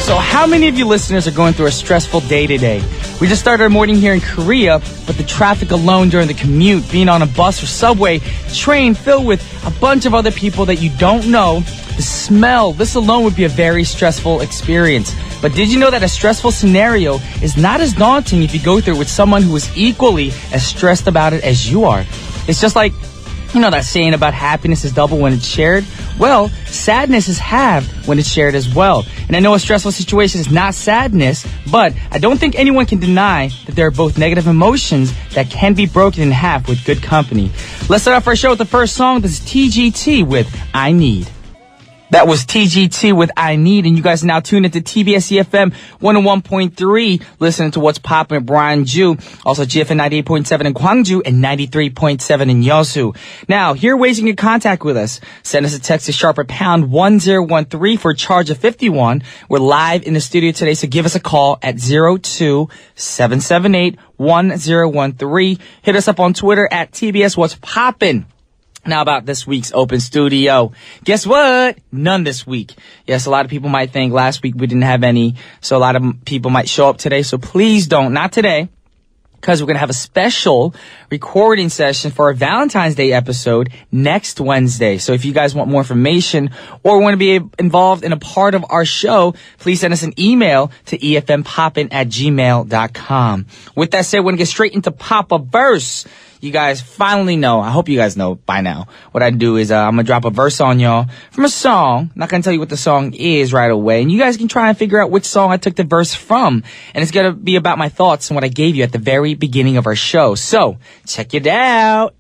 So how many of you listeners are going through a stressful day today? We just started our morning here in Korea, but the traffic alone during the commute, being on a bus or subway, train filled with a bunch of other people that you don't know, the smell, this alone would be a very stressful experience. But did you know that a stressful scenario is not as daunting if you go through it with someone who is equally as stressed about it as you are? It's just like, you know that saying about happiness is double when it's shared? Well, sadness is halved when it's shared as well. And I know a stressful situation is not sadness, but I don't think anyone can deny that there are both negative emotions that can be broken in half with good company. Let's start off our show with the first song. This is TGT with I Need. That was TGT with I Need, and you guys are now tuned into TBS efm 101.3, listening to What's Poppin' with Brian Ju, also GFN 98.7 in Gwangju and 93.7 in Yeosu. Now, here are ways you can get contact with us. Send us a text to sharper pound 1013 for a charge of 51. We're live in the studio today, so give us a call at 02-778-1013. Hit us up on Twitter at TBS What's Poppin'. Now about this week's Open Studio. Guess what? None this week. Yes, a lot of people might think last week we didn't have any, so a lot of people might show up today. So please don't, not today, because we're going to have a special recording session for our Valentine's Day episode next Wednesday. So if you guys want more information or want to be involved in a part of our show, please send us an email to efmpoppin@gmail.com. With that said, we're going to get straight into Pop-a Verse. You guys finally know, I hope you guys know by now, what I do is I'm going to drop a verse on y'all from a song. I'm not going to tell you what the song is right away. And you guys can try and figure out which song I took the verse from. And it's going to be about my thoughts and what I gave you at the very beginning of our show. So, check it out.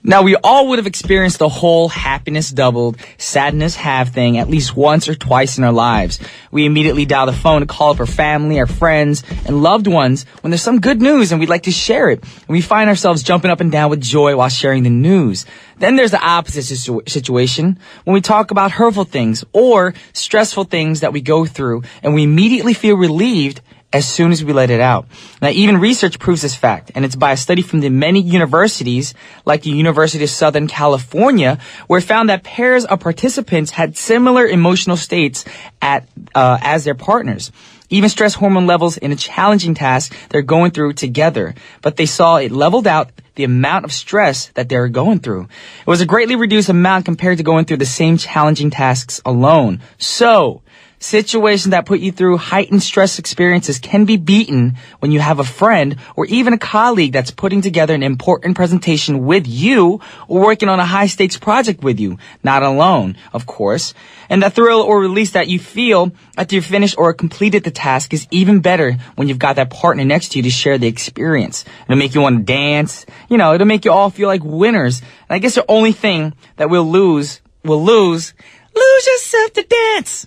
Now, we all would have experienced the whole happiness doubled, sadness halved thing at least once or twice in our lives. We immediately dial the phone to call up our family, our friends, and loved ones when there's some good news and we'd like to share it. And we find ourselves jumping up and down with joy while sharing the news. Then there's the opposite situation when we talk about hurtful things or stressful things that we go through and we immediately feel relieved as soon as we let it out. Now, even research proves this fact, and it's by a study from the many universities, like the University of Southern California, where it found that pairs of participants had similar emotional states as their partners. Even stress hormone levels in a challenging task they're going through together, but they saw it leveled out the amount of stress that they were going through. It was a greatly reduced amount compared to going through the same challenging tasks alone. So, situations that put you through heightened stress experiences can be beaten when you have a friend or even a colleague that's putting together an important presentation with you or working on a high-stakes project with you. Not alone, of course. And the thrill or release that you feel after you've finished or completed the task is even better when you've got that partner next to you to share the experience. It'll make you want to dance. You know, it'll make you all feel like winners. And I guess the only thing that we'll lose yourself to dance.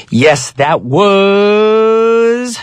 Yes, that was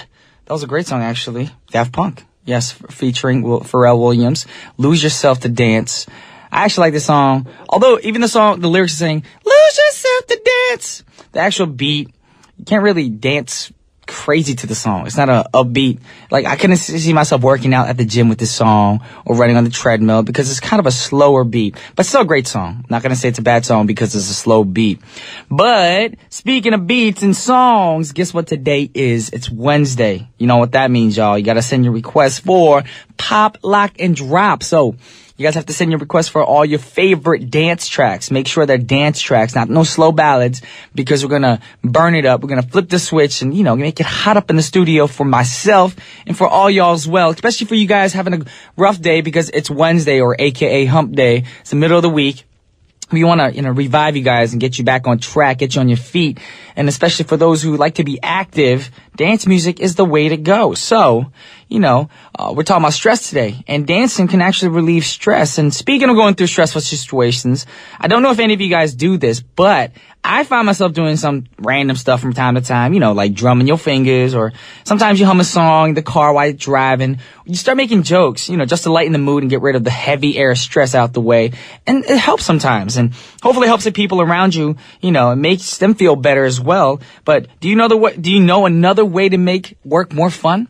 a great song, actually. Daft Punk. Yes, featuring Pharrell Williams. Lose Yourself to Dance. I actually like this song. Although, even the lyrics are saying, lose yourself to dance. The actual beat, you can't really dance crazy to the song. It's not a upbeat. Like, I couldn't see myself working out at the gym with this song or running on the treadmill because it's kind of a slower beat. But still a great song. I'm not going to say it's a bad song because it's a slow beat. But speaking of beats and songs, guess what today is? It's Wednesday. You know what that means, y'all. You got to send your requests for Pop, Lock, and Drop. So, you guys have to send your requests for all your favorite dance tracks. Make sure they're dance tracks, not no slow ballads, because we're going to burn it up. We're going to flip the switch and, make it hot up in the studio for myself and for all y'all as well, especially for you guys having a rough day because it's Wednesday or AKA hump day. It's the middle of the week. We want to, revive you guys and get you back on track, get you on your feet. And especially for those who like to be active, dance music is the way to go. So, we're talking about stress today, and dancing can actually relieve stress. And speaking of going through stressful situations, I don't know if any of you guys do this, but I find myself doing some random stuff from time to time, like drumming your fingers, or sometimes you hum a song in the car while you're driving. You start making jokes, just to lighten the mood and get rid of the heavy air stress out the way. And it helps sometimes, and hopefully it helps the people around you, it makes them feel better as well. But do you know another way to make work more fun?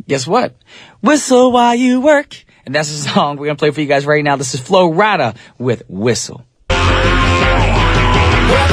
Guess what? Whistle while you work. And that's the song we're going to play for you guys right now. This is Flo Rida with Whistle. Well,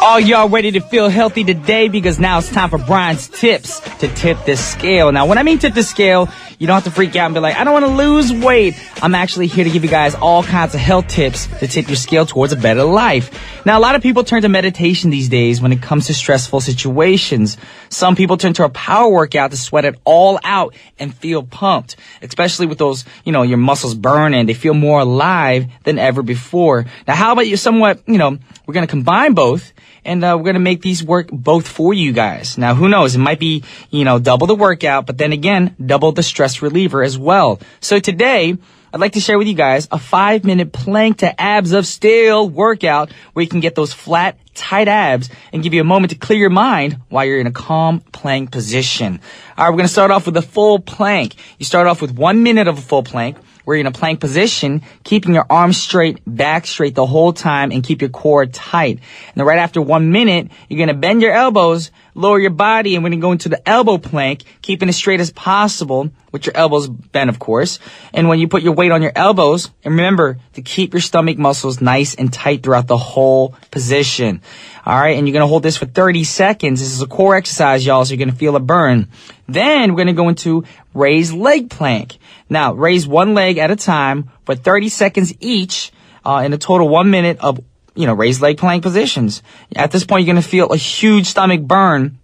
Are y'all ready to feel healthy today? Because now it's time for Brian's tips to tip the scale. Now, when I mean tip the scale, you don't have to freak out and be like, I don't want to lose weight. I'm actually here to give you guys all kinds of health tips to tip your scale towards a better life. Now, a lot of people turn to meditation these days when it comes to stressful situations. Some people turn to a power workout to sweat it all out and feel pumped, especially with those, your muscles burning. They feel more alive than ever before. Now, how about you somewhat, we're going to combine both. And we're going to make these work both for you guys. Now, who knows? It might be, double the workout, but then again, double the stress reliever as well. So today, I'd like to share with you guys a 5-minute plank to abs of steel workout where you can get those flat, tight abs and give you a moment to clear your mind while you're in a calm plank position. All right, we're going to start off with a full plank. You start off with 1 minute of a full plank. Where you're in a plank position, keeping your arms straight, back straight the whole time, and keep your core tight. And then right after 1 minute, you're going to bend your elbows, lower your body, and we're going to go into the elbow plank, keeping it straight as possible, with your elbows bent, of course. And when you put your weight on your elbows, and remember to keep your stomach muscles nice and tight throughout the whole position. All right, and you're going to hold this for 30 seconds. This is a core exercise, y'all, so you're going to feel a burn. Then we're going to go into raised leg plank. Now, raise one leg at a time for 30 seconds each in a total 1 minute of, raised leg plank positions. At this point, you're going to feel a huge stomach burn.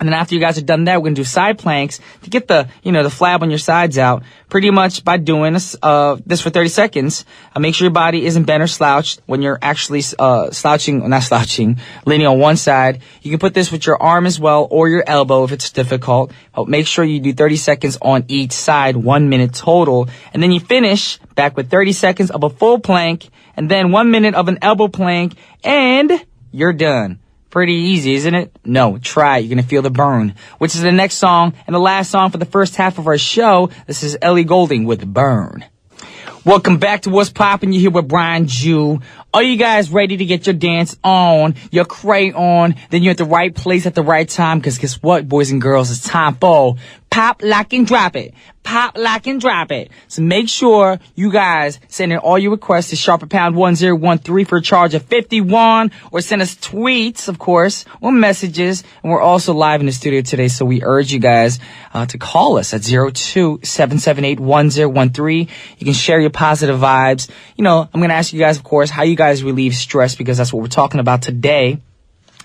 And then after you guys are done that, we're going to do side planks to get the, the flab on your sides out pretty much by doing this for 30 seconds. Make sure your body isn't bent or slouched when you're actually, leaning on one side. You can put this with your arm as well or your elbow if it's difficult. But make sure you do 30 seconds on each side, 1 minute total. And then you finish back with 30 seconds of a full plank and then 1 minute of an elbow plank and you're done. Pretty easy, isn't it? No, try it. You're going to feel the burn, which is the next song and the last song for the first half of our show. This is Ellie Goulding with Burn. Welcome back to What's Poppin'. You're here with Brian Jew. Are you guys ready to get your dance on, your cray on? Then you're at the right place at the right time. Because guess what, boys and girls? It's time for Pop, Lock, and Drop It. Pop, Lock, and Drop It. So make sure you guys send in all your requests to #1013 for a charge of 51. Or send us tweets, of course, or messages. And we're also live in the studio today. So we urge you guys to call us at 02-778-1013. You can share your positive vibes. I'm going to ask you guys, of course, how you guys relieve stress because that's what we're talking about today.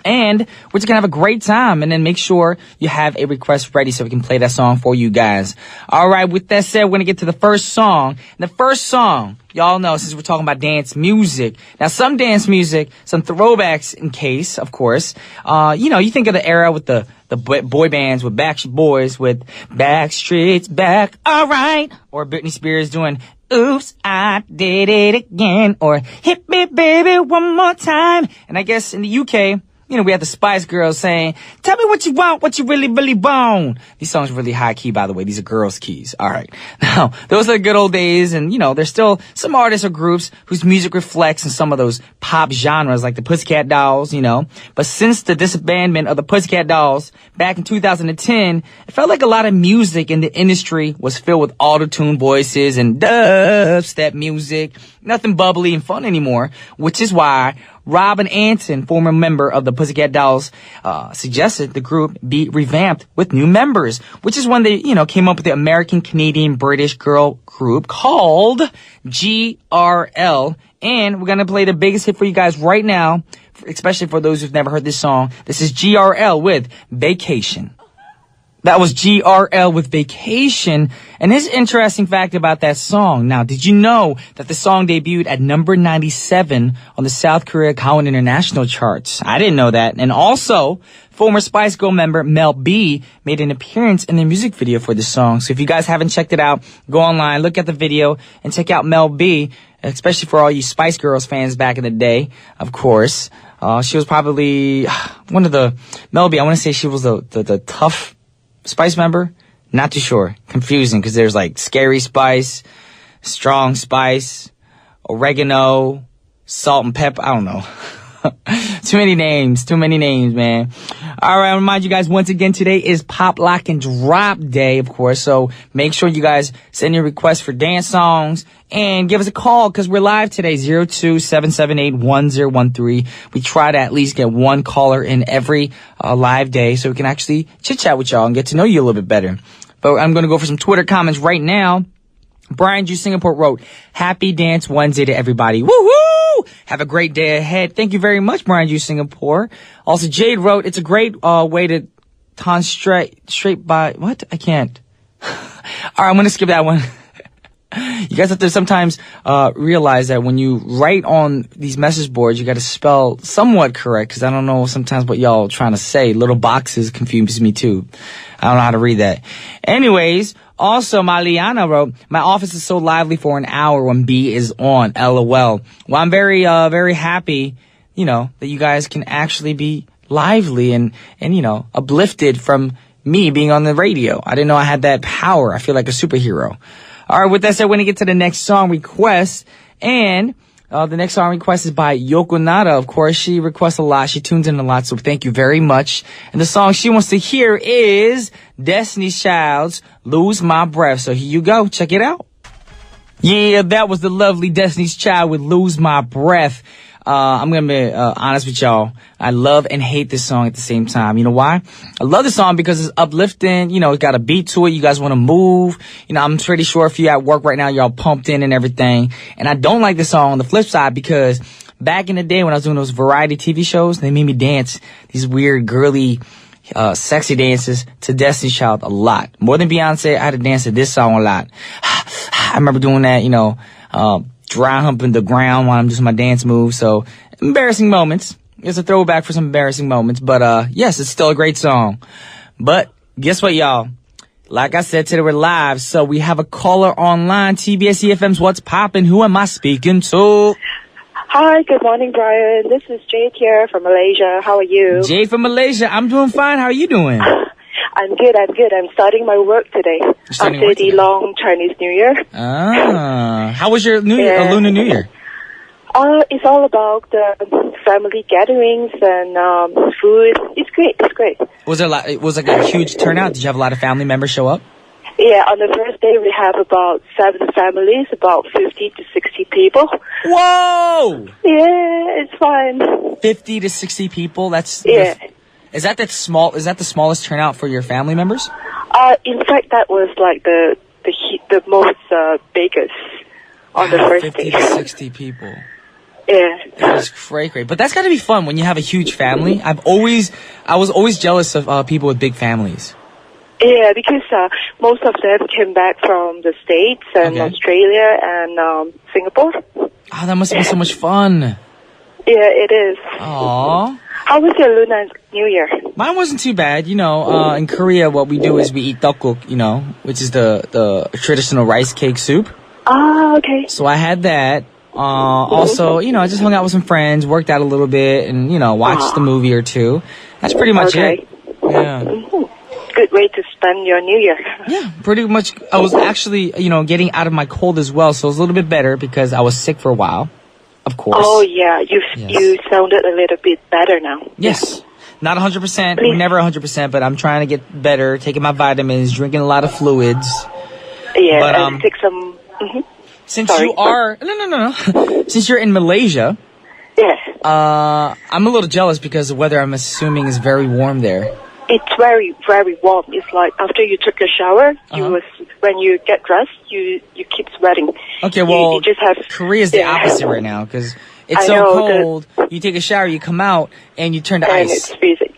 And we're just going to have a great time. And then make sure you have a request ready so we can play that song for you guys. All right. With that said, we're going to get to the first song. And the first song, y'all know, since we're talking about dance music. Now, some dance music, some throwbacks in case, of course. You think of the era with the boy bands with Backstreet Boys with Backstreet's Back. All right. Or Britney Spears doing Oops, I Did It Again. Or Hit Me Baby One More Time. And I guess in the UK, we had the Spice Girls saying, tell me what you want, what you really, really want. These songs are really high key, by the way. These are girls' keys. All right. Now, those are the good old days. And, there's still some artists or groups whose music reflects in some of those pop genres like the Pussycat Dolls, But since the disbandment of the Pussycat Dolls back in 2010, it felt like a lot of music in the industry was filled with auto-tune voices and dubstep music. Nothing bubbly and fun anymore, which is why Robin Anton, former member of the Pussycat Dolls, suggested the group be revamped with new members, which is when they, came up with the American Canadian British girl group called GRL. And we're going to play the biggest hit for you guys right now, especially for those who've never heard this song. This is GRL with Vacation. That was GRL with Vacation. And here's an interesting fact about that song. Now, did you know that the song debuted at number 97 on the South Korea Gaon International charts? I didn't know that. And also, former Spice Girl member Mel B made an appearance in the music video for this song. So if you guys haven't checked it out, go online, look at the video, and check out Mel B, especially for all you Spice Girls fans back in the day, of course. She was probably one of the, Mel B, I want to say she was the tough Spice member? Not too sure. Confusing because there's like Scary Spice, Strong Spice, Oregano, Salt and Pepper. I don't know. Too many names, man. All right, I'll remind you guys once again, today is Pop, Lock, and Drop Day, of course. So make sure you guys send your requests for dance songs and give us a call because we're live today, 02-778-1013. We try to at least get one caller in every live day so we can actually chit-chat with y'all and get to know you a little bit better. But I'm going to go for some Twitter comments right now. Brian Ju Singapore wrote, Happy Dance Wednesday to everybody. Woohoo! Have a great day ahead. Thank you very much, Brian Ju Singapore. Also, Jade wrote, it's a great way to ton straight by... What? I can't. All right, I'm going to skip that one. You guys have to sometimes realize that when you write on these message boards, you got to spell somewhat correct because I don't know sometimes what y'all trying to say. Little boxes confuse me too. I don't know how to read that. Anyways, also Maliana wrote, my office is so lively for an hour when B is on. LOL. Well, I'm very happy, that you guys can actually be lively and uplifted from me being on the radio. I didn't know I had that power. I feel like a superhero. All right, with that said, we're going to get to the next song request. And the next song request is by Yoko Nada. Of course, she requests a lot. She tunes in a lot, so thank you very much. And the song she wants to hear is Destiny's Child's Lose My Breath. So here you go. Check it out. Yeah, that was the lovely Destiny's Child with Lose My Breath. I'm going to be honest with y'all. I love and hate this song at the same time. You know why? I love this song because it's uplifting. It's got a beat to it. You guys want to move. I'm pretty sure if you're at work right now, you're all pumped in and everything. And I don't like this song on the flip side because back in the day when I was doing those variety TV shows, they made me dance these weird, girly, sexy dances to Destiny's Child a lot. More than Beyonce, I had to dance to this song a lot. I remember doing that, dry humping the ground while I'm doing my dance moves. So embarrassing moments. It's a throwback for some embarrassing moments. But yes, it's still a great song. But guess what, y'all? Like I said, today we're live. So we have a caller online. TBS efm's What's Poppin'? Who am I speaking to? Hi, good morning, Brian. This is Jade here from Malaysia. How are you? Jade from Malaysia. I'm doing fine. How are you doing? I'm good. I'm starting my work today after the long Chinese New Year. How was your New Year, Lunar New Year? It's all about family gatherings and food. It's great. Was there was like a huge turnout? Did you have a lot of family members show up? Yeah, on the first day we have about 7 families, about 50 to 60 people. Whoa! Yeah, it's fun. 50 to 60 people? That's... Yeah. Is that the smallest turnout for your family members? In fact, that was like the most biggest on the first 50 day. 50 to 60 people. Yeah. That is great. But that's got to be fun when you have a huge family. I was always jealous of people with big families. Yeah, because most of them came back from the States and Australia and Singapore. Oh, that must have been so much fun. Yeah, it is. Aww. How was your Lunar New Year? Mine wasn't too bad. In Korea, what we do is we eat tteokguk, which is the traditional rice cake soup. Ah, okay. So I had that. Also, I just hung out with some friends, worked out a little bit, and, watched the movie or two. That's pretty much it. Yeah. Mm-hmm. Good way to spend your New Year. Yeah, pretty much. I was actually, getting out of my cold as well, so it was a little bit better because I was sick for a while, of course. Oh, yeah. You sounded a little bit better now. Yes. Not 100%. We're never 100%, but I'm trying to get better, taking my vitamins, drinking a lot of fluids. Yeah, but, and take some... Mm-hmm. Since you are... No. Since you're in Malaysia... Yeah. I'm a little jealous because the weather, I'm assuming, is very warm there. It's very, very warm. It's like after you took a shower, when you get dressed, you keep sweating. Okay, well, you just have, Korea's the opposite right now because it's cold. You take a shower, you come out, and you turn to ice. And it's freezing.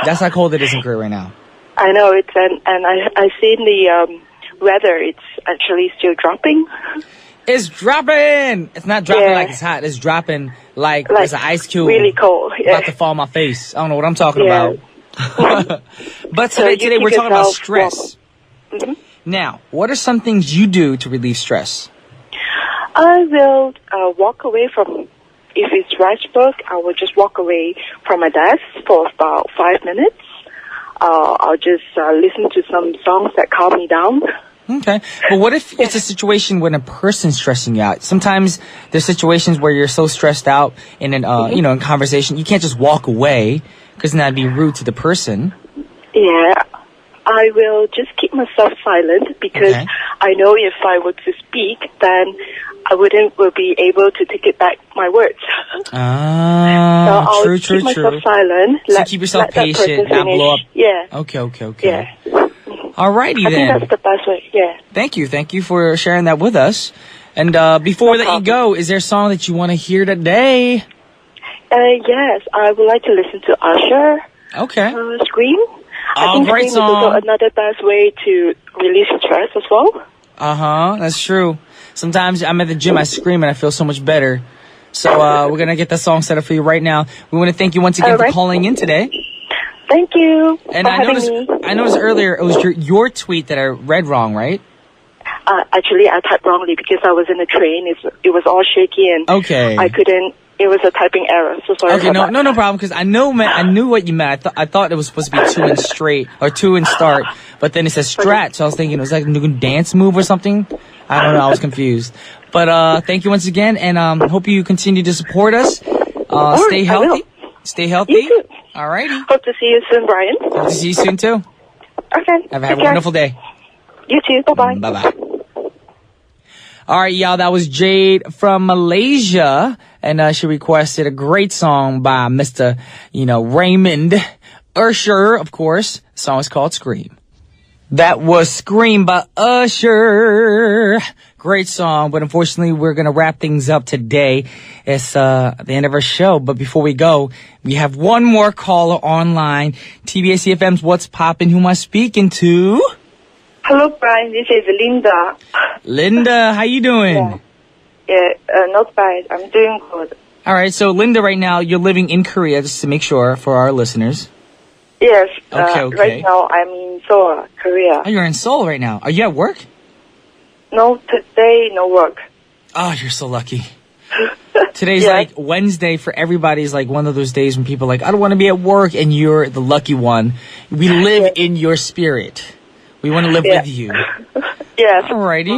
That's how cold it is in Korea right now. I know it's and I seen the weather. It's actually still dropping. It's dropping. It's not dropping like it's hot. It's dropping like there's an ice cube. Really cold. Yeah. About to fall on my face. I don't know what I'm talking about. But today we're talking about stress. Mm-hmm. Now, what are some things you do to relieve stress? I will walk away from, if it's rice book, I will just walk away from my desk for about 5 minutes. I'll just listen to some songs that calm me down. Okay. But what if it's a situation when a person's stressing you out? Sometimes there's situations where you're so stressed out in an, in conversation, you can't just walk away because then that'd be rude to the person. Yeah. I will just keep myself silent because I know if I were to speak, then I will be able to take it back my words. So I'll keep myself silent. So keep yourself patient, not blow up. Yeah. Okay. Yeah. Alrighty then. I think that's the best way. Yeah. Thank you for sharing that with us. And before we let you go, is there a song that you want to hear today? Yes, I would like to listen to Usher. Okay. Scream. I think great Scream is also another best way to release stress as well. That's true. Sometimes I'm at the gym, I scream, and I feel so much better. So we're going to get that song set up for you right now. We want to thank you once again for calling in today. Thank you. And I noticed earlier it was your tweet that I read wrong, right? Actually, I typed wrongly because I was in the train. It was all shaky and I couldn't. It was a typing error. So sorry. Okay, no problem. Because I knew what you meant. I thought it was supposed to be 2 and straight or 2 and start, but then it says strat. So I was thinking it was like a new dance move or something. I don't know. I was confused. But thank you once again, and hope you continue to support us. Stay healthy. Stay healthy. You too. Alrighty. Hope to see you soon, Brian. Hope to see you soon too. Okay. Have a wonderful day. You too. Bye-bye. Bye-bye. All right, y'all, that was Jade from Malaysia, and she requested a great song by Mr., Raymond Usher, of course. The song is called Scream. That was Scream by Usher. Great song, but unfortunately, we're going to wrap things up today. It's the end of our show, but before we go, we have one more caller online. TBS efm's What's Poppin'? Who am I speaking to? Hello, Brian. This is Linda. Linda, how you doing? Yeah, not bad. I'm doing good. All right, so Linda, right now, you're living in Korea, just to make sure for our listeners. Yes. Okay. Right now, I'm in Seoul, Korea. Oh, you're in Seoul right now. Are you at work? No, today, no work. Oh, you're so lucky. Today's like Wednesday for everybody is like one of those days when people are like, I don't want to be at work, and you're the lucky one. We live in your spirit. We want to live with you. Yes. Alrighty.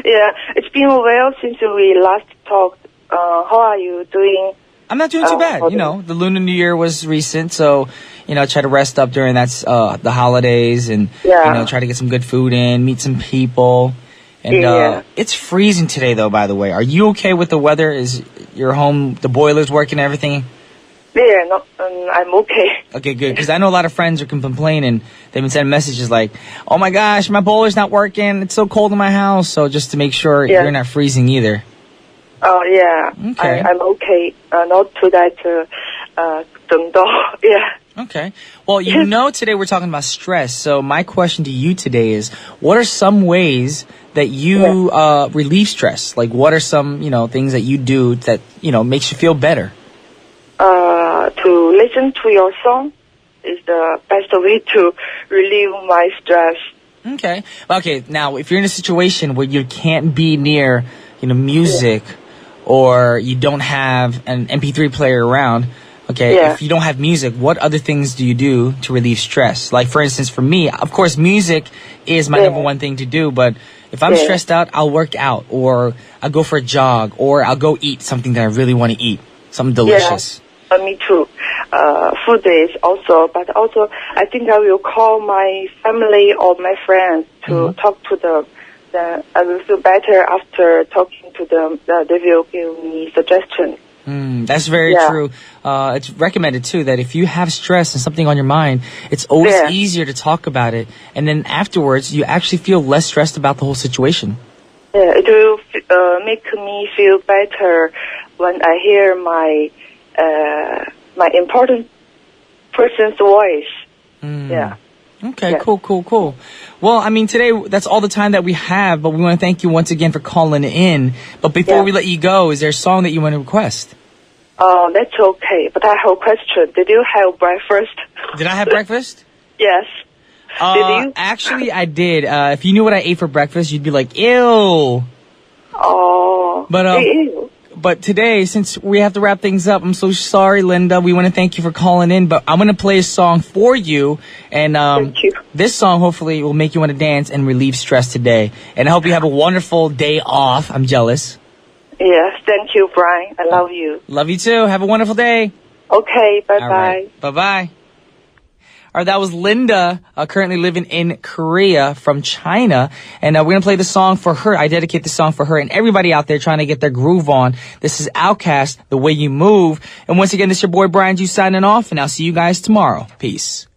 Yeah, it's been a while since we last talked. How are you doing? I'm not doing too bad. The Lunar New Year was recent, so, try to rest up during the holidays and, try to get some good food in, meet some people. And it's freezing today, though, by the way. Are you okay with the weather? Is your home, the boilers working and everything? Yeah, no, I'm okay. Okay, good. Because I know a lot of friends who can complain, and they've been sending messages like, oh my gosh, my boiler's not working. It's so cold in my house. So just to make sure you're not freezing either. Oh, yeah. Okay. I'm okay. Not to that, yeah. Okay. Well, today we're talking about stress. So my question to you today is, what are some ways that you relieve stress? Like, what are some, things that you do that, makes you feel better? To listen to your song is the best way to relieve my stress. Okay. Okay. Now, if you're in a situation where you can't be near, music, or you don't have an MP3 player around, if you don't have music, what other things do you do to relieve stress? Like, for instance, for me, of course, music is my number one thing to do, but if I'm stressed out, I'll work out, or I'll go for a jog, or I'll go eat something that I really want to eat, something delicious. Me too. Food is also, but also I think I will call my family or my friends to talk to them. Then I will feel better after talking to them. They will give me suggestions. That's very true. It's recommended too that if you have stress and something on your mind, it's always easier to talk about it, and then afterwards you actually feel less stressed about the whole situation. Yeah, it will make me feel better when I hear my important person's voice. Yeah. Okay, cool. Well, today, that's all the time that we have, but we want to thank you once again for calling in. But before we let you go, is there a song that you want to request? Oh, that's okay. But I have a question. Did you have breakfast? Did I have breakfast? Yes. Did you? Actually, I did. If you knew what I ate for breakfast, you'd be like, ew. Oh. But, ew. But today, since we have to wrap things up, I'm so sorry, Linda. We want to thank you for calling in, but I'm going to play a song for you. And Thank you. this song hopefully will make you want to dance and relieve stress today. And I hope you have a wonderful day off. I'm jealous. Yes, thank you, Brian. I love you. Love you too. Have a wonderful day. Okay, bye-bye. All right. Bye-bye. All right, that was Linda, currently living in Korea from China. And we're going to play the song for her. I dedicate the song for her and everybody out there trying to get their groove on. This is Outkast, The Way You Move. And once again, this is your boy Brian Ju signing off, and I'll see you guys tomorrow. Peace.